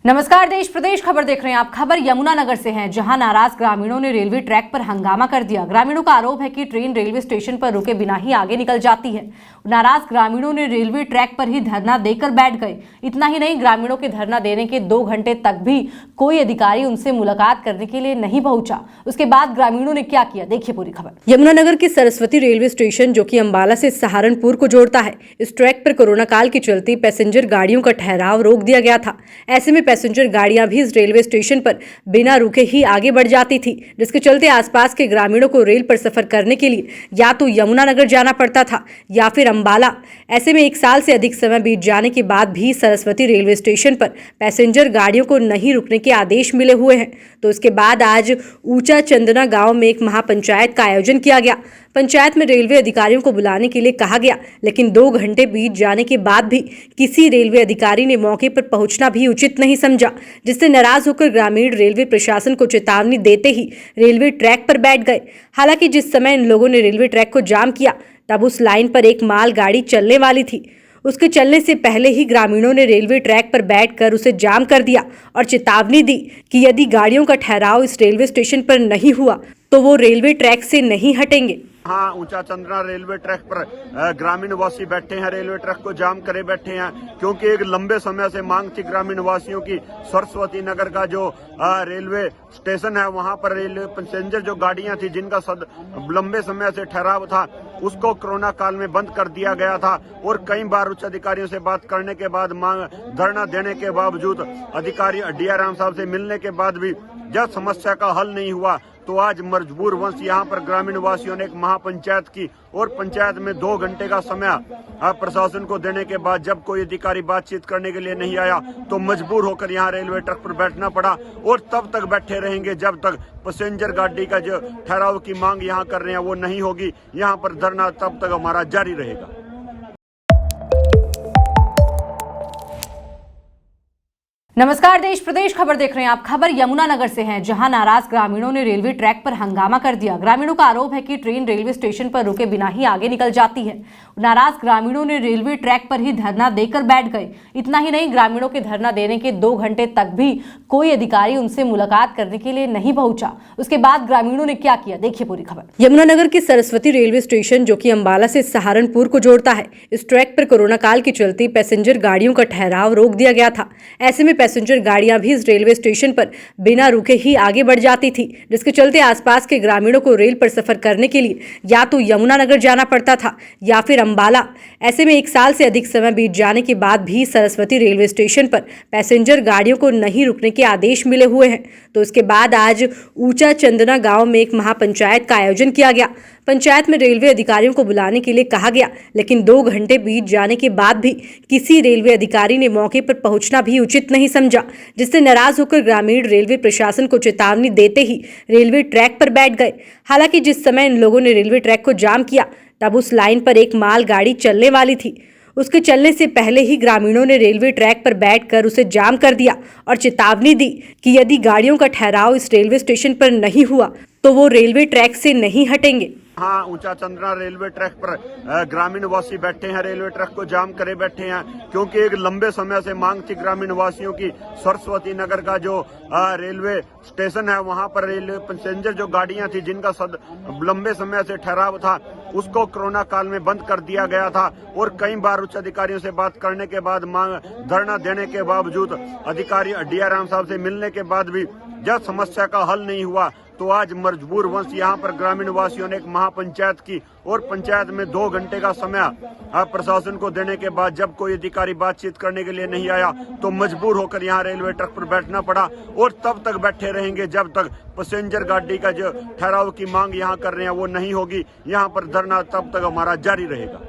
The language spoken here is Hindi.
नमस्कार, देश प्रदेश खबर देख रहे हैं आप। खबर यमुनानगर से है, जहां नाराज ग्रामीणों ने रेलवे ट्रैक पर हंगामा कर दिया। ग्रामीणों का आरोप है कि ट्रेन रेलवे स्टेशन पर रुके बिना ही आगे निकल जाती है। नाराज ग्रामीणों ने रेलवे ट्रैक पर ही धरना देकर बैठ गए। इतना ही नहीं, ग्रामीणों के धरना देने के 2 घंटे तक भी कोई अधिकारी उनसे मुलाकात करने के लिए नहीं पहुंचा। उसके बाद ग्रामीणों ने क्या किया, देखिए पूरी खबर। यमुनानगर के सरस्वती रेलवे स्टेशन, जो कि अंबाला से सहारनपुर को जोड़ता है, इस ट्रैक पर कोरोना काल के चलते पैसेंजर गाड़ियों का ठहराव रोक दिया गया था। ऐसे में पैसेंजर गाड़ियां भी इस रेलवे स्टेशन पर बिना रुके ही आगे बढ़ जाती थी, जिसके चलते आसपास के ग्रामीणों को रेल पर सफर करने के लिए या तो यमुनानगर जाना पड़ता था या फिर अंबाला। ऐसे में 1 साल से अधिक समय बीत जाने के बाद भी सरस्वती रेलवे स्टेशन पर पैसेंजर गाड़ियों को नहीं रुकने के आदेश मिले हुए हैं। तो इसके बाद आज ऊंचा चंदना गांव में एक महापंचायत का आयोजन किया गया। पंचायत में रेलवे अधिकारियों को बुलाने के लिए कहा गया, लेकिन 2 घंटे बीत जाने के बाद भी किसी रेलवे अधिकारी ने मौके पर पहुंचना भी उचित नहीं समझा, जिससे नाराज होकर ग्रामीण रेलवे प्रशासन को चेतावनी देते ही रेलवे ट्रैक पर बैठ गए। हालांकि जिस समय इन लोगों ने रेलवे ट्रैक को जाम किया, तब उस लाइन पर एक माल गाड़ी चलने वाली थी। उसके चलने से पहले ही ग्रामीणों ने रेलवे ट्रैक पर बैठकर उसे जाम कर दिया और चेतावनी दी कि यदि गाड़ियों का ठहराव इस रेलवे स्टेशन पर नहीं हुआ तो वो रेलवे ट्रैक से नहीं हटेंगे। हाँ, ऊंचा चंद्रा रेलवे ट्रैक पर ग्रामीण वासी बैठे हैं, रेलवे ट्रैक को जाम करे बैठे हैं, क्योंकि एक लंबे समय से मांग थी ग्रामीण वासियों की। सरस्वती नगर का जो रेलवे स्टेशन है, वहां पर रेलवे पैसेंजर जो गाड़ियां थी, जिनका लंबे समय से ठहराव था, उसको कोरोना काल में बंद कर दिया गया था। और कई बार उच्च अधिकारियों से बात करने के बाद, धरना देने के बावजूद, अधिकारी डीआरएम साहब से मिलने के बाद भी जब समस्या का हल नहीं हुआ, तो आज मजबूर वंश यहाँ पर ग्रामीण वासियों ने एक महापंचायत की और पंचायत में 2 घंटे का समय प्रशासन को देने के बाद जब कोई अधिकारी बातचीत करने के लिए नहीं आया, तो मजबूर होकर यहाँ रेलवे ट्रैक पर बैठना पड़ा। और तब तक बैठे रहेंगे जब तक पैसेंजर गाड़ी का जो ठहराव की मांग यहाँ कर रहे हैं वो नहीं होगी। यहाँ पर धरना तब तक हमारा जारी रहेगा। नमस्कार, देश प्रदेश खबर देख रहे हैं आप। खबर यमुनानगर से है, जहां नाराज ग्रामीणों ने रेलवे ट्रैक पर हंगामा कर दिया। ग्रामीणों का आरोप है कि ट्रेन रेलवे स्टेशन पर रुके बिना ही आगे निकल जाती है। नाराज ग्रामीणों ने रेलवे ट्रैक पर ही धरना देकर बैठ गए। इतना ही नहीं, ग्रामीणों के धरना देने के 2 घंटे तक भी कोई अधिकारी उनसे मुलाकात करने के लिए नहीं पहुंचा। उसके बाद ग्रामीणों ने क्या किया, देखिए पूरी खबर। यमुनानगर के सरस्वती रेलवे स्टेशन, जो कि अंबाला से सहारनपुर को जोड़ता है, इस ट्रैक पर कोरोना काल के चलते पैसेंजर गाड़ियों का ठहराव रोक दिया गया था। ऐसे में पैसेंजर गाड़ियां भी इस रेलवे स्टेशन पर बिना रुके ही आगे बढ़ जाती थी, जिसके चलते आसपास के ग्रामीणों को रेल पर सफर करने के लिए या तो यमुनानगर जाना पड़ता था या फिर अंबाला। ऐसे में 1 साल से अधिक समय बीत जाने के बाद भी सरस्वती रेलवे स्टेशन पर पैसेंजर गाड़ियों को नहीं रुकने के आदेश मिले हुए हैं। तो इसके बाद आज ऊंचा चंदना गांव में एक महापंचायत का आयोजन किया गया। पंचायत में रेलवे अधिकारियों को बुलाने के लिए कहा गया, लेकिन 2 घंटे बीत जाने के बाद भी किसी रेलवे अधिकारी ने मौके पर पहुंचना भी उचित नहीं समझा, जिससे नाराज होकर ग्रामीण रेलवे प्रशासन को चेतावनी देते ही रेलवे ट्रैक पर बैठ गए। हालांकि जिस समय इन लोगों ने रेलवे ट्रैक को जाम किया, तब उस लाइन पर एक माल गाड़ी चलने वाली थी। उसके चलने से पहले ही ग्रामीणों ने रेलवे ट्रैक पर बैठकर उसे जाम कर दिया और चेतावनी दी कि यदि गाड़ियों का ठहराव इस रेलवे स्टेशन पर नहीं हुआ तो वो रेलवे ट्रैक से नहीं हटेंगे। हाँ, ऊंचा चंद्रा रेलवे ट्रैक पर ग्रामीण वासी बैठे हैं, रेलवे ट्रैक को जाम करे बैठे हैं, क्योंकि एक लंबे समय से मांग थी ग्रामीण वासियों की। सरस्वती नगर का जो रेलवे स्टेशन है, वहां पर रेलवे पैसेंजर जो गाड़ियां थी, जिनका लंबे समय से ठहराव था, उसको कोरोना काल में बंद कर दिया गया था। और कई बार उच्च अधिकारियों से बात करने के बाद, धरना देने के बावजूद, अधिकारी डीआरएम साहब से मिलने के बाद भी जब समस्या का हल नहीं हुआ, तो आज मजबूर वंश यहाँ पर ग्रामीण वासियों ने एक महापंचायत की और पंचायत में 2 घंटे का समय प्रशासन को देने के बाद जब कोई अधिकारी बातचीत करने के लिए नहीं आया, तो मजबूर होकर यहाँ रेलवे ट्रैक पर बैठना पड़ा। और तब तक बैठे रहेंगे जब तक पैसेंजर गाड़ी का जो ठहराव की मांग यहाँ कर रहे हैं वो नहीं होगी। यहाँ पर धरना तब तक हमारा जारी रहेगा।